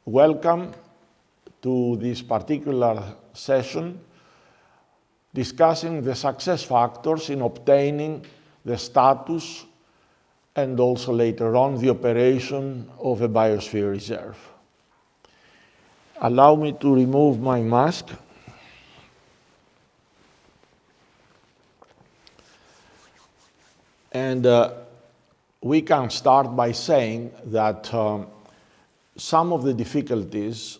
Welcome to this particular session discussing the success factors in obtaining the status and also later on the operation of a biosphere reserve. Allow me to remove my mask. And we can start by saying that some of the difficulties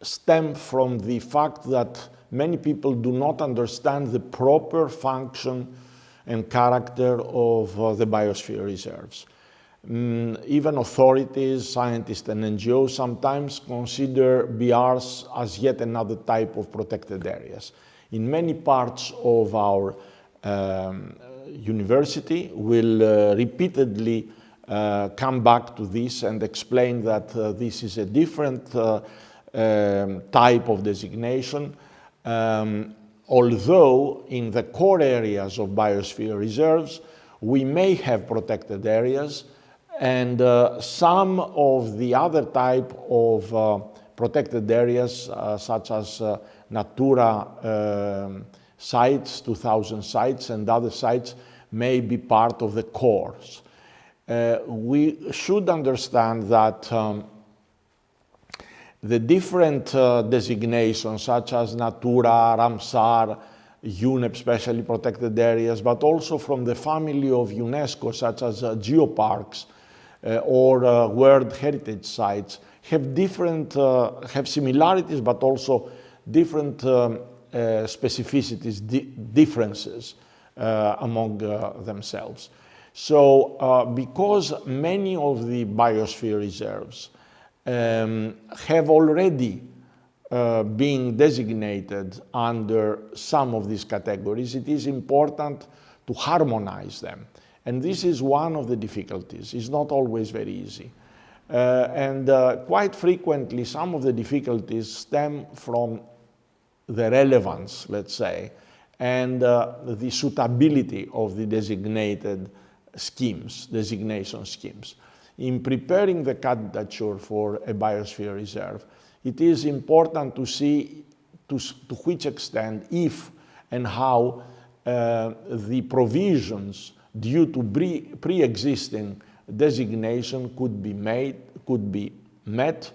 stem from the fact that many people do not understand the proper function and character of the biosphere reserves. Even authorities, scientists, and NGOs sometimes consider BRs as yet another type of protected areas. In many parts of our university, we'll repeatedly come back to this and explain that this is a different type of designation, although in the core areas of biosphere reserves, we may have protected areas, and some of the other type of protected areas, such as Natura sites, 2000 sites, and other sites may be part of the cores. We should understand that the different designations, such as Natura, Ramsar, UNEP, specially protected areas, but also from the family of UNESCO, such as geoparks or World Heritage Sites, have different, have similarities, but also different specificities, differences among themselves. So because many of the biosphere reserves have already been designated under some of these categories, it is important to harmonize them. And this is one of the difficulties. It's not always very easy. And quite frequently, some of the difficulties stem from the relevance, let's say, and the suitability of the designated schemes, designation schemes. In preparing the candidature for a biosphere reserve, it is important to see to which extent, if and how the provisions due to pre-existing designation could be met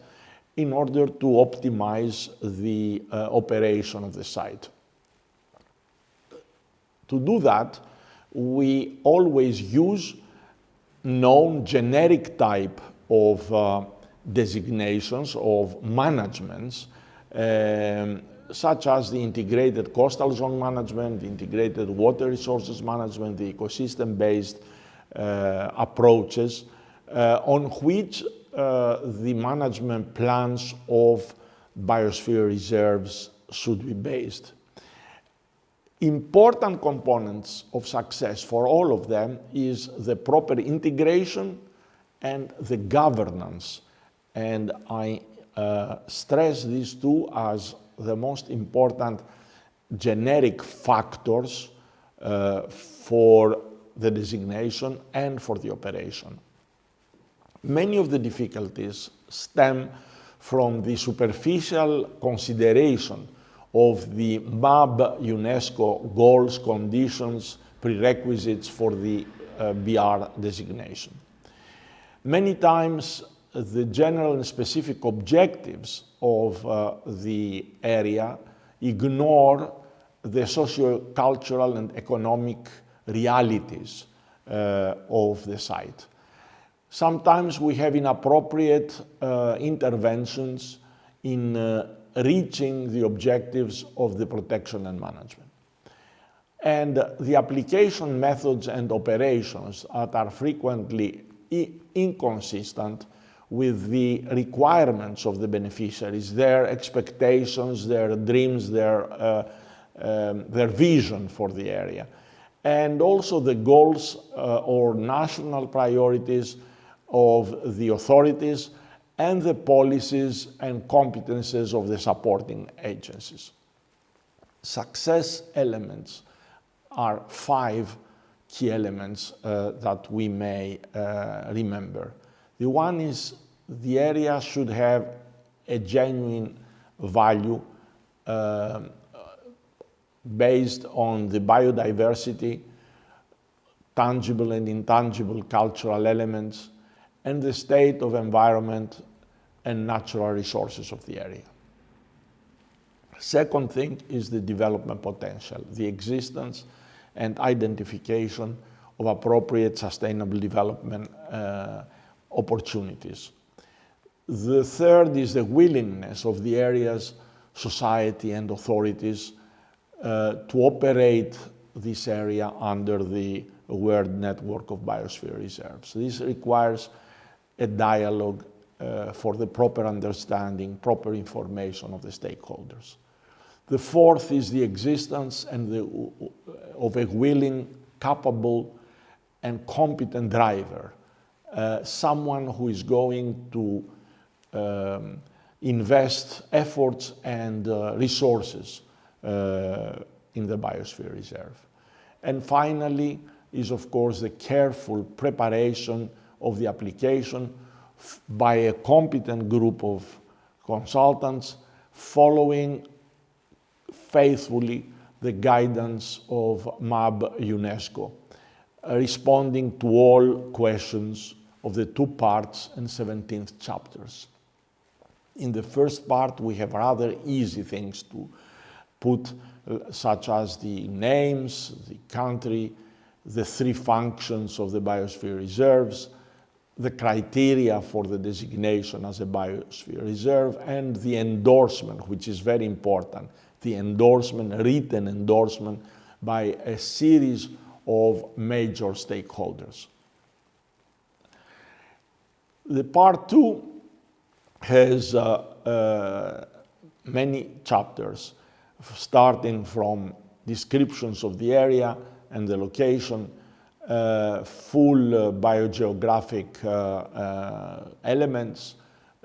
in order to optimize the operation of the site. To do that, we always use known generic type of designations of managements, such as the integrated coastal zone management, the integrated water resources management, the ecosystem-based approaches, on which the management plans of biosphere reserves should be based. Important components of success for all of them is the proper integration and the governance. And I stress these two as the most important generic factors for the designation and for the operation. Many of the difficulties stem from the superficial consideration of the MAB UNESCO goals, conditions, prerequisites for the BR designation. Many times, the general and specific objectives of the area ignore the socio-cultural and economic realities of the site. Sometimes we have inappropriate interventions in reaching the objectives of the protection and management. And the application methods and operations that are frequently inconsistent with the requirements of the beneficiaries, their expectations, their dreams, their vision for the area, and also the goals or national priorities of the authorities and the policies and competences of the supporting agencies. Success elements are 5 key elements that we may remember. The one is the area should have a genuine value based on the biodiversity, tangible and intangible cultural elements, and the state of environment and natural resources of the area. Second thing is the development potential, the existence and identification of appropriate sustainable development opportunities. The third is the willingness of the area's society and authorities to operate this area under the World Network of Biosphere Reserves. This requires a dialogue for the proper understanding, proper information of the stakeholders. The fourth is the existence of a willing, capable, and competent driver, someone who is going to invest efforts and resources in the Biosphere Reserve. And finally is, of course, the careful preparation of the application by a competent group of consultants following faithfully the guidance of MAB UNESCO, responding to all questions of the 2 parts and 17th chapters. In the first part, we have rather easy things to put, such as the names, the country, the 3 functions of the biosphere reserves, the criteria for the designation as a biosphere reserve, and the endorsement, which is very important, the endorsement, written endorsement by a series of major stakeholders. The part 2 has many chapters, starting from descriptions of the area and the location, full biogeographic elements,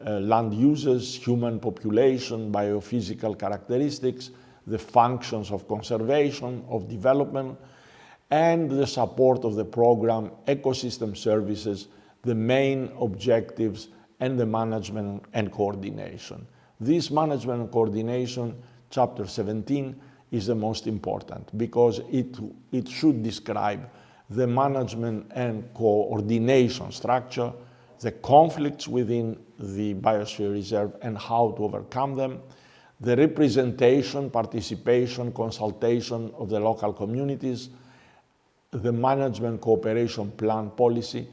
land uses, human population, biophysical characteristics, the functions of conservation, of development, and the support of the program, ecosystem services, the main objectives, and the management and coordination. This management and coordination, chapter 17, is the most important because it should describe the management and coordination structure, the conflicts within the Biosphere Reserve and how to overcome them, the representation, participation, consultation of the local communities, the management cooperation plan policy,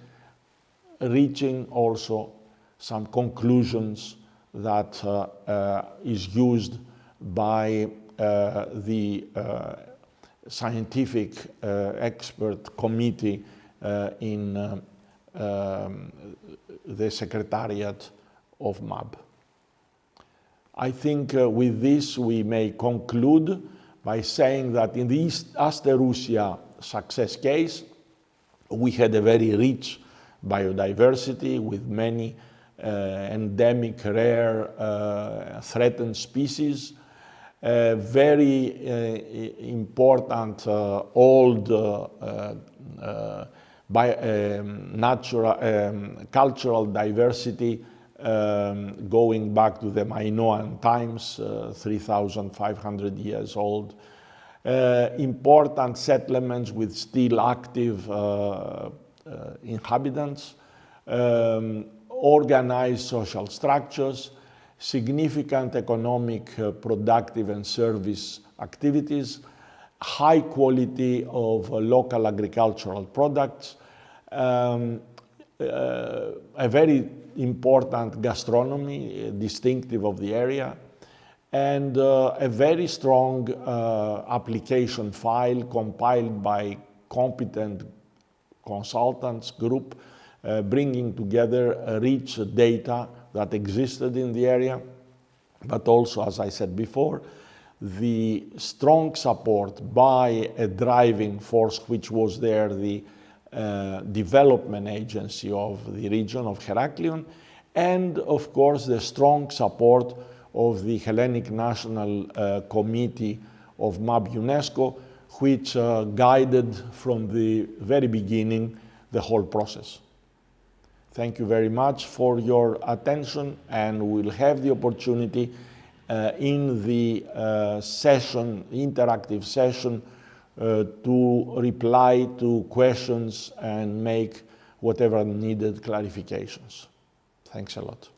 reaching also some conclusions that is used by the scientific expert committee in the Secretariat of MAB. I think with this we may conclude by saying that in the East Asterousia success case, we had a very rich biodiversity with many endemic, rare, threatened species, very important old cultural diversity going back to the Minoan times, 3,500 years old. Important settlements with still active inhabitants, organized social structures, significant economic, productive and service activities, high quality of local agricultural products, a very important gastronomy, distinctive of the area, and a very strong application file compiled by competent consultants group, bringing together rich data that existed in the area, but also, as I said before, the strong support by a driving force which was there, the development agency of the region of Heraklion, and of course the strong support of the Hellenic National Committee of MAB UNESCO, which guided from the very beginning the whole process. Thank you very much for your attention, and we'll have the opportunity in the interactive session, to reply to questions and make whatever needed clarifications. Thanks a lot.